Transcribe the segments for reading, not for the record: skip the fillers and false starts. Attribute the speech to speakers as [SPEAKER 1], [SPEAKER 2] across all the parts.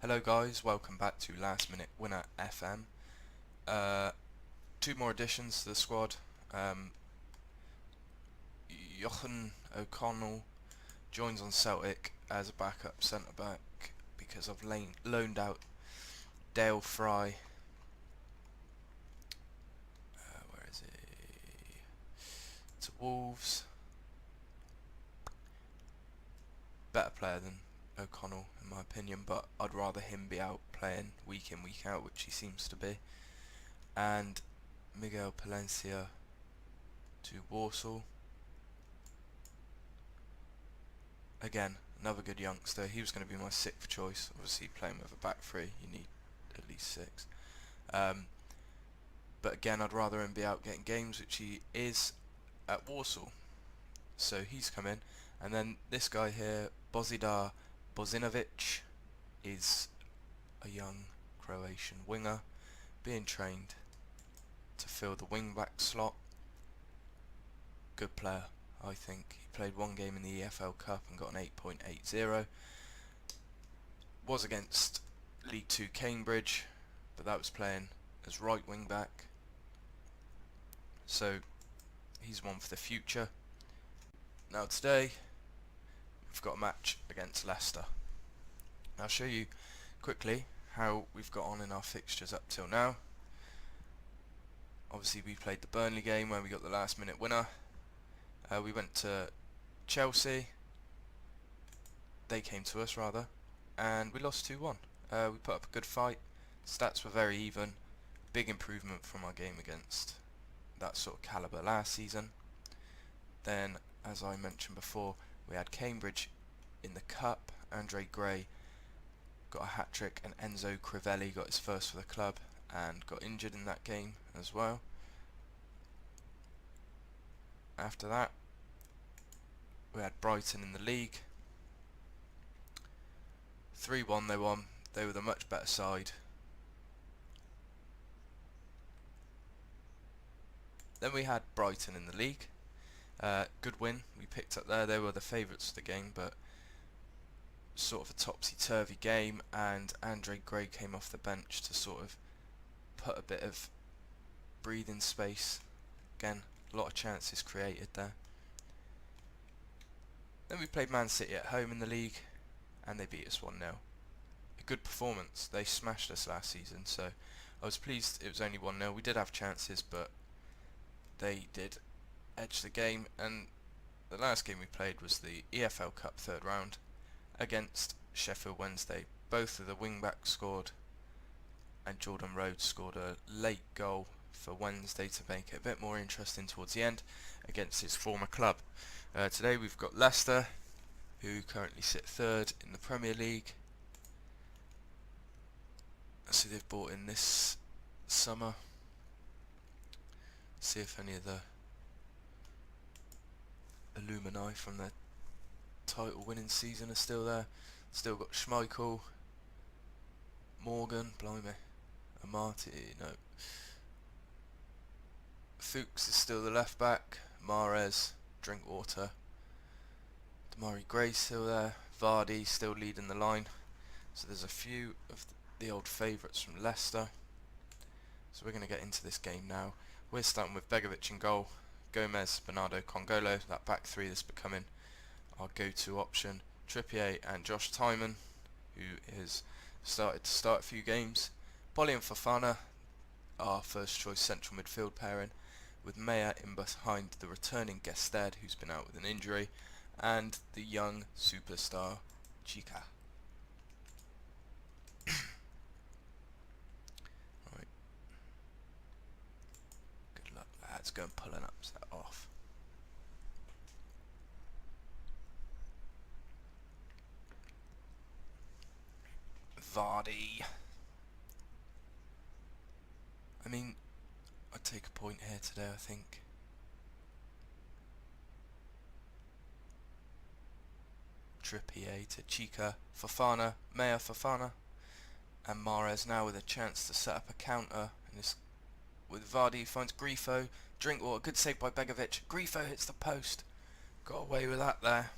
[SPEAKER 1] Hello guys, welcome back to Last Minute Winner FM. Two more additions to the squad. Jochen O'Connell joins on Celtic as a backup centre back because I've loaned out Dale Fry. Where is he? To Wolves. Better player than O'Connell in my opinion, but I'd rather him be out playing week in week out, which he seems to be. And Miguel Palencia to Warsaw. Again, another good youngster. He was going to be my sixth choice. Obviously playing with a back three, you need at least six. But again, I'd rather him be out getting games, which he is at Warsaw. So he's come in. And then this guy here, Bozidar Bozinovic, is a young Croatian winger being trained to fill the wing-back slot. Good player, I think. He played one game in the EFL Cup and got an 8.80. Was against League 2 Cambridge, but that was playing as right wing-back. So he's one for the future. Now today we've got a match against Leicester. I'll show you quickly how we've got on in our fixtures up till now. Obviously we played the Burnley game where we got the last minute winner. We went to Chelsea, they came to us rather, and we lost 2-1. We put up a good fight, stats were very even, big improvement from our game against that sort of calibre last season. Then, as I mentioned before, we had Cambridge in the Cup. Andre Gray got a hat-trick and Enzo Crivelli got his first for the club and got injured in that game as well. After that, we had Brighton in the league. 3-1 they won. They were the much better side. Then we had Brighton in the league. Good win we picked up there. They were the favourites of the game, but sort of a topsy-turvy game, and Andre Gray came off the bench to sort of put a bit of breathing space. Again, a lot of chances created there. Then we played Man City at home in the league, and they beat us 1-0. A good performance. They smashed us last season, so I was pleased it was only 1-0. We did have chances, but they did edge the game. And the last game we played was the EFL Cup third round against Sheffield Wednesday. Both of the wing-backs scored, and Jordan Rhodes scored a late goal for Wednesday to make it a bit more interesting towards the end against his former club. Today we've got Leicester, who currently sit third in the Premier League. So they've bought in this summer. See if any of the alumni from their title winning season are still there. Still got Schmeichel, Morgan, blimey, Amati, no. Fuchs is still the left back, Mahrez, Drinkwater, Damari Gray still there, Vardy still leading the line. So there's a few of the old favourites from Leicester. So we're going to get into this game now. We're starting with Begovic in goal, Gomez, Bernardo, Congolo, that back three that's becoming our go-to option. Trippier and Josh Tymon, who has started to start a few games. Polly and Fofana, our first choice central midfield pairing, with Maya in behind the returning Gested, who's been out with an injury, and the young superstar Chica. Right. Good luck, lads. Go and pull an upset off. Vardy. I mean, I'd take a point here today, I think. Trippier to Chica, Fofana, Maya Fofana, and Mahrez now with a chance to set up a counter. And this with Vardy finds Grifo, Drinkwater, good save by Begovic. Grifo hits the post, got away with that there.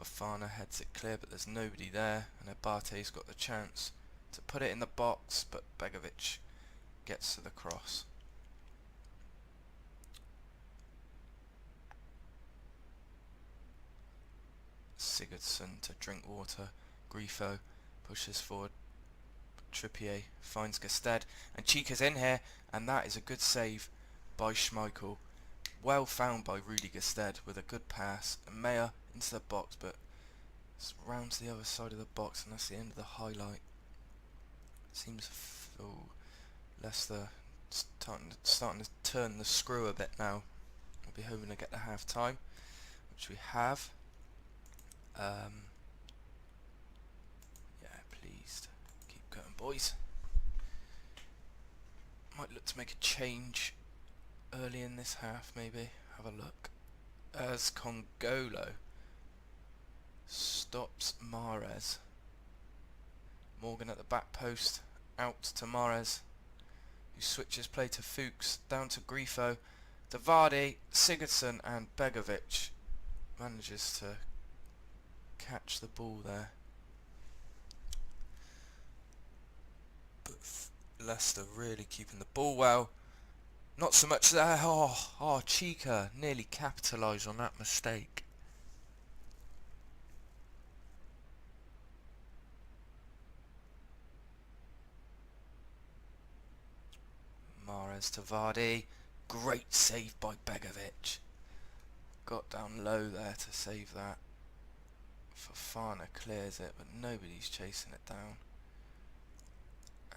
[SPEAKER 1] Fofana heads it clear, but there's nobody there, and Abate's got the chance to put it in the box, but Begovic gets to the cross. Sigurdsson to Drinkwater. Grifo pushes forward. Trippier finds Gested, and Chica's in here, and that is a good save by Schmeichel. Well found by Rudy Gested with a good pass. And Meyer into the box, but it's round to the other side of the box, and that's the end of the highlight. Seems Leicester starting to turn the screw a bit now. We'll be hoping to get to half time, which we have. Yeah, pleased. Keep going, boys. Might look to make a change early in this half, maybe. Have a look. As Congolo stops Mahrez. Morgan at the back post, out to Mahrez, who switches play to Fuchs, down to Grifo, to Vardy, Sigurdsson, and Begovic manages to catch the ball there. But Leicester really keeping the ball well. Not so much there. Oh, Chica nearly capitalised on that mistake. Mahrez to Vardy. Great save by Begovic. Got down low there to save that. Fofana clears it, but nobody's chasing it down.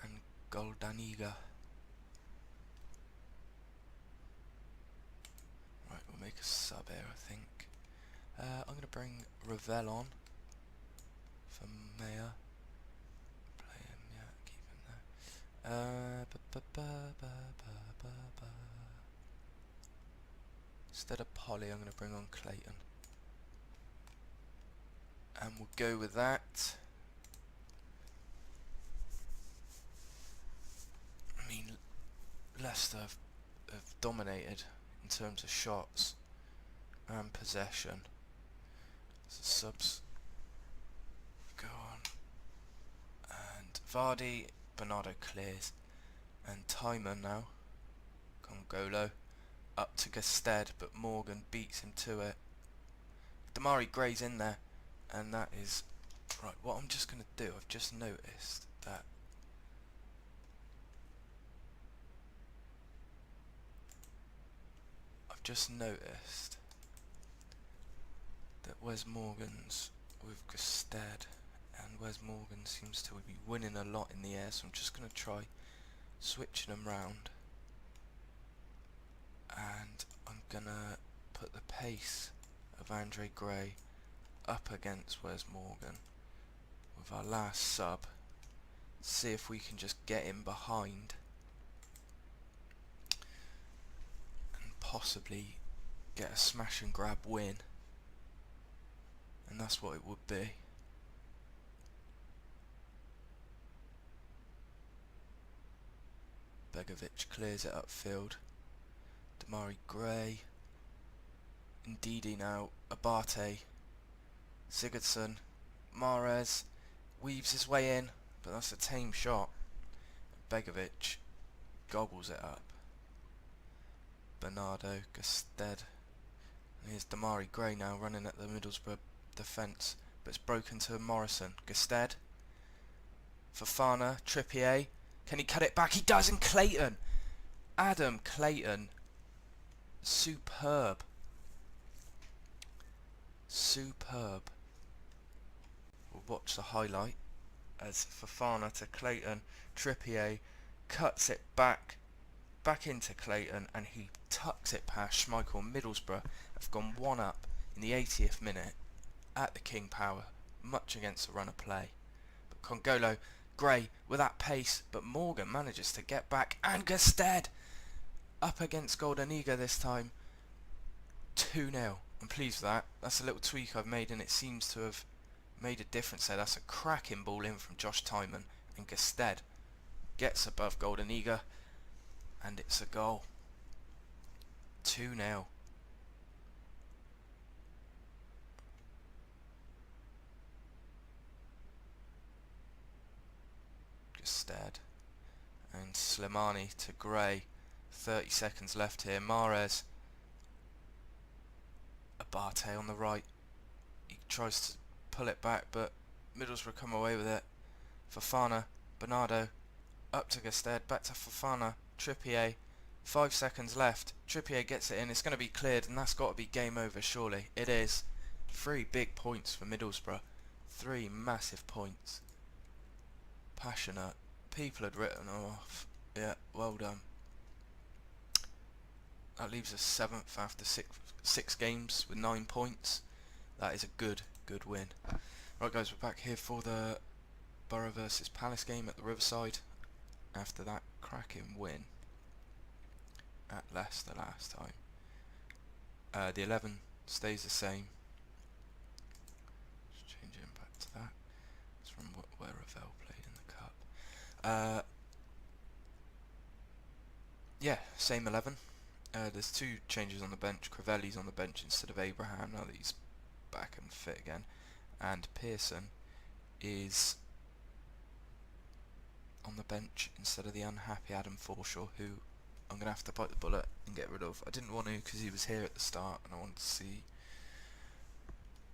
[SPEAKER 1] And Goldaniga. Right, we'll make a sub here, I think. I'm going to bring Ravel on for Meyer. Play him, yeah, keep him there. Instead of Polly, I'm going to bring on Clayton. And we'll go with that. I mean, Leicester have dominated in terms of shots and possession. So subs go on. And Vardy, Bernardo clears. And Timer now. Congolo up to Gested, but Morgan beats him to it. Damari Gray's in there. And that is... Right, what I'm just going to do, I've just noticed that... that Wes Morgan's with Gested, and Wes Morgan seems to be winning a lot in the air, so I'm just going to try switching them round. And I'm going to put the pace of Andre Gray up against Wes Morgan with our last sub. See if we can just get him behind and possibly get a smash and grab win. And that's what it would be. Begovic clears it upfield. Damari Gray. Ndidi now. Abate. Sigurdsson. Mahrez weaves his way in, but that's a tame shot. Begovic gobbles it up. Bernardo, Gested. And here's Damari Gray now running at the Middlesbrough defence, but it's broken to Morrison. Gested. Fofana. Trippier. Can he cut it back? He does, and Clayton. Adam Clayton. Superb. Superb. We'll watch the highlight as Fofana to Clayton. Trippier cuts it back into Clayton, and he tucks it past Schmeichel. Middlesbrough have gone one up in the 80th minute at the King Power, much against the run of play. But Congolo, Gray with that pace, but Morgan manages to get back, and Gested up against Goldaniga this time. 2-0. I'm pleased with that. That's a little tweak I've made, and it seems to have made a difference there. That's a cracking ball in from Josh Timon, and Gested gets above Goldaniga, and it's a goal. 2-0. Gusted. And Slimani to Gray. 30 seconds left here. Mahrez. Abate on the right. He tries to pull it back, but Middlesbrough come away with it. Fofana. Bernardo. Up to Gusted. Back to Fofana. Trippier. 5 seconds left. Trippier gets it in. It's going to be cleared, and that's got to be game over, surely. It is. 3 big points for Middlesbrough. 3 massive points. Passionate. People had written off. Yeah, well done. That leaves us 7th after six games with 9 points. That is a good win. Right guys, we're back here for the Borough versus Palace game at the Riverside. After that cracking win at Leicester last time. The 11 stays the same. Just changing back to that. It's from where Ravel played in the cup. Yeah, same 11. There's 2 changes on the bench. Crivelli's on the bench instead of Abraham now that he's back and fit again. And Pearson is on the bench instead of the unhappy Adam Forshaw, who I'm going to have to bite the bullet and get rid of. I didn't want to because he was here at the start and I wanted to see.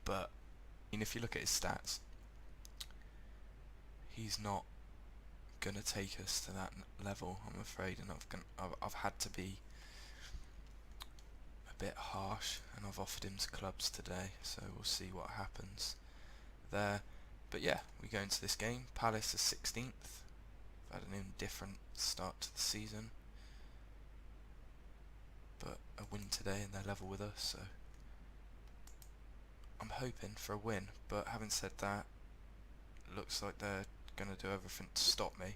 [SPEAKER 1] But I mean, if you look at his stats, he's not going to take us to that level, I'm afraid, and I've had to be a bit harsh, and I've offered him to clubs today, so we'll see what happens there. But yeah, we go into this game. Palace is 16th. Had an indifferent start to the season, but a win today and they're level with us, so I'm hoping for a win. But having said that, looks like they're going to do everything to stop me,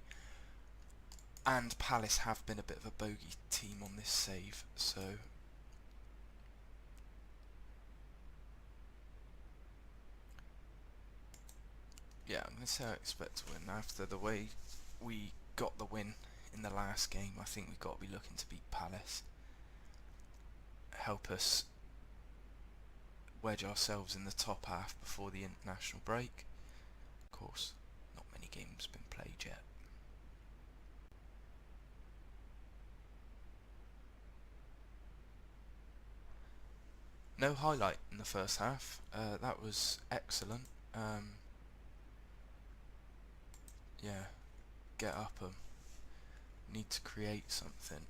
[SPEAKER 1] and Palace have been a bit of a bogey team on this save, so yeah, I'm going to say I expect to win. After the way we got the win in the last game, I think we've got to be looking to beat Palace. Help us wedge ourselves in the top half before the international break. Of course, not many games been played yet. No highlight in the first half. That was excellent. Yeah, get up 'em. Need to create something.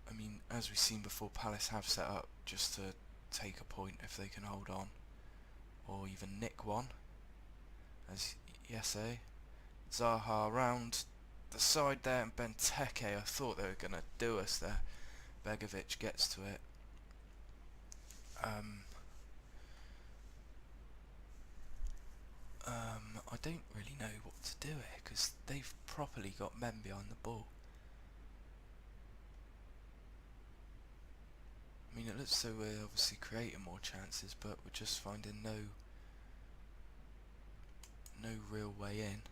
[SPEAKER 1] I mean, as we've seen before, Palace have set up just to take a point if they can hold on, or even nick one. As Yese, Zaha round the side there, and Benteke, I thought they were going to do us there. Begovic gets to it. I don't really know what to do here, because they've properly got men behind the ball. I mean, it looks as though we're obviously creating more chances, but we're just finding no real way in.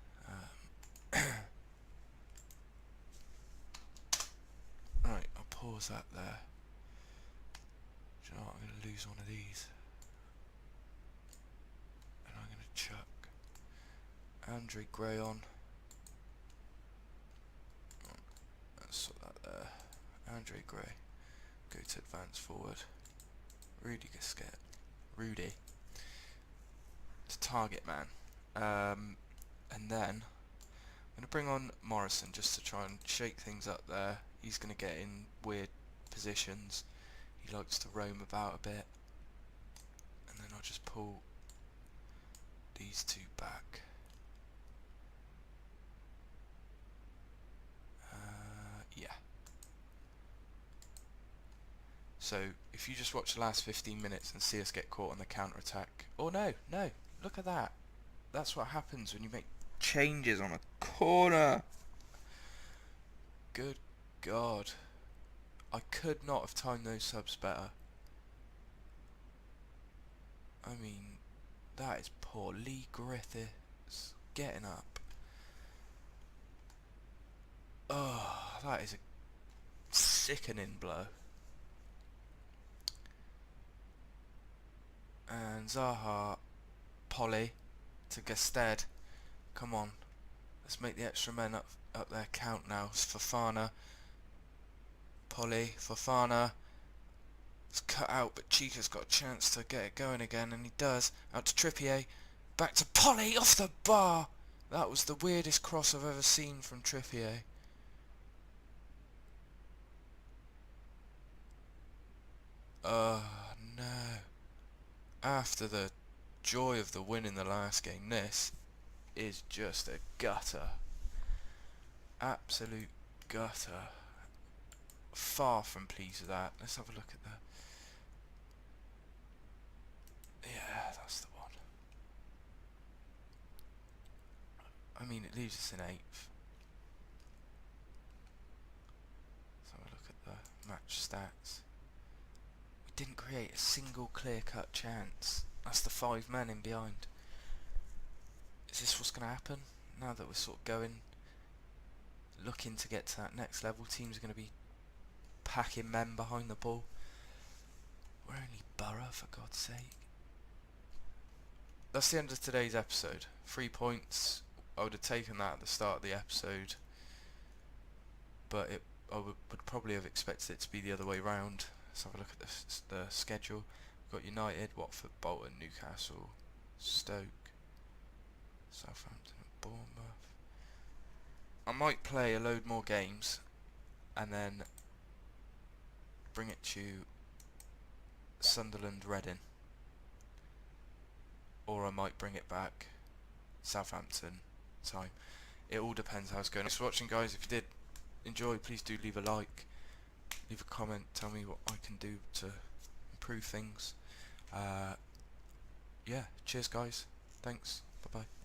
[SPEAKER 1] Right, I'll pause that there. Do you know what? I'm going to lose one of these, and I'm going to chuck Andre Gray on. Let's sort that there. Andre Gray. Go to advance forward. Rudy Gusquet. Rudy. To target man. And then I'm going to bring on Morrison just to try and shake things up there. He's going to get in weird positions. He likes to roam about a bit. And then I'll just pull these 2 back. Yeah. So if you just watch the last 15 minutes and see us get caught on the counter-attack. Oh no, look at that. That's what happens when you make changes on a corner. Good God. I could not have timed those subs better. I mean, that is poor. Lee Griffiths getting up. Oh, that is a sickening blow. And Zaha, Polly to Gusted. Come on. Let's make the extra men up there count now. It's Fofana. Polly. Fofana. It's cut out, but Chica's got a chance to get it going again, and he does. Out to Trippier. Back to Polly, off the bar! That was the weirdest cross I've ever seen from Trippier. Oh, no. After the joy of the win in the last game, this is just a gutter. Absolute gutter. Far from pleased with that. Let's have a look at that. Yeah, that's the one. I mean, it leaves us in 8th. Let's have a look at the match stats. We didn't create a single clear-cut chance. That's the 5 men in behind. Is this what's going to happen? Now that we're sort of going, looking to get to that next level, teams are going to be packing men behind the ball. We're only Borough, for God's sake. That's the end of today's episode. 3 points. I would have taken that at the start of the episode, but I would probably have expected it to be the other way round. Let's have a look at the schedule. We've got United, Watford, Bolton, Newcastle, Stoke, Southampton and Bournemouth. I might play a load more games and then bring it to Sunderland, Reading. Or I might bring it back Southampton time. It all depends how it's going. Thanks for watching, guys. If you did enjoy, please do leave a like, leave a comment, tell me what I can do to improve things. Yeah, cheers guys, thanks, bye bye.